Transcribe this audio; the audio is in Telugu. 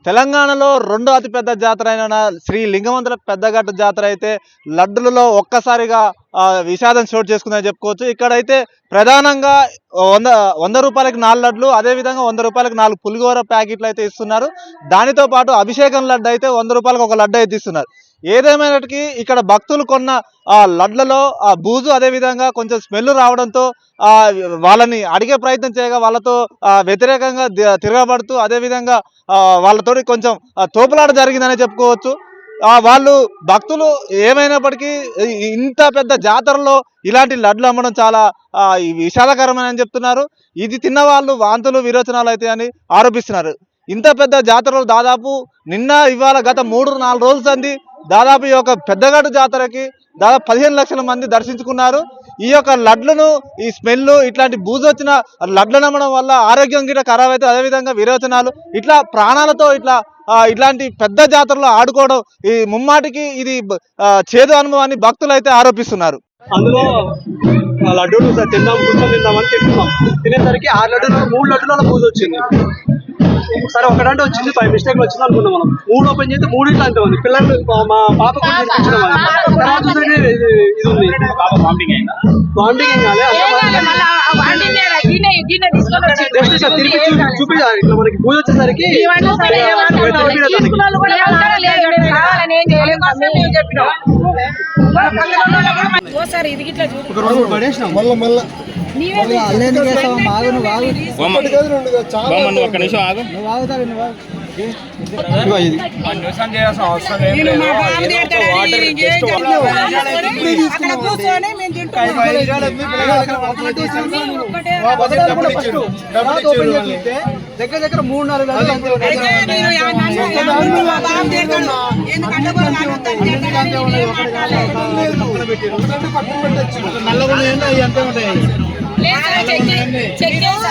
తెలంగాణలో రెండో అతిపెద్ద జాతర అయిన శ్రీ లింగమంతుల పెద్దగట్టు జాతర అయితే లడ్డులలో ఒక్కసారిగా విషాదం చోటు చేసుకుందని చెప్పుకోవచ్చు. ఇక్కడైతే ప్రధానంగా 100 రూపాయలకి 4 లడ్లు, అదేవిధంగా 100 రూపాయలకి 4 పులిగోర ప్యాకెట్లు అయితే ఇస్తున్నారు. దానితో పాటు అభిషేకం లడ్డు అయితే 100 రూపాయలకు ఒక లడ్డు అయితే ఇస్తున్నారు. ఏదేమైనటికీ ఇక్కడ భక్తులు కొన్న లడ్లలో బూజు, అదేవిధంగా కొంచెం స్మెల్ రావడంతో వాళ్ళని అడిగే ప్రయత్నం చేయగా వాళ్ళతో వ్యతిరేకంగా తిరగబడుతూ, అదేవిధంగా వాళ్ళతోటి కొంచెం తోపులాట జరిగిందనే చెప్పుకోవచ్చు. వాళ్ళు భక్తులు ఏమైనప్పటికీ ఇంత పెద్ద జాతరలో ఇలాంటి లడ్లు అమ్మడం చాలా విషాదకరమని చెప్తున్నారు. ఇది తిన్న వాళ్ళు వాంతులు విరోచనాలు అయితే అని ఆరోపిస్తున్నారు. ఇంత పెద్ద జాతరలో దాదాపు నిన్న ఇవాళ గత 3-4 రోజుల సంది దాదాపు ఈ యొక్క పెద్దగట్టు జాతరకి దాదాపు 15 లక్షల మంది దర్శించుకున్నారు. ఈ యొక్క లడ్లను, ఈ స్మెల్, ఇట్లాంటి బూజు వచ్చిన లడ్లు నమ్మడం వల్ల ఆరోగ్యం గిట్ట ఖరాబ్ అవుతుంది. అదేవిధంగా విరోచనాలు, ఇట్లా ప్రాణాలతో ఇట్లాంటి పెద్ద జాతరలో ఆడుకోవడం ఈ ముమ్మాటికి ఇది చేదు అనుభవాన్ని భక్తులు అయితే ఆరోపిస్తున్నారు. అందులో లడ్డూలు తిందాం, కూర్చొని తిందామని తింటున్నాం. తినేసరికి 6 లడ్డూలు 3 లడ్డూల పూజ వచ్చింది. సరే ఒకటంటే వచ్చింది, 5 మిస్టేక్లు వచ్చింది అనుకున్నాం. మనం 3 ఓపెన్ చేస్తే 3 ఇట్లా అంతే ఉంది. పిల్లలు మా పాప తర్వాత ఇది ఉంది, బాండింగ్ ఏం కాలే. చూపించాలి ఇట్లా మనకి పూజ వచ్చేసరికి ఒక్క నిమిషం ఆగు. దగ్గర దగ్గర 3-4 చెక్ చేసి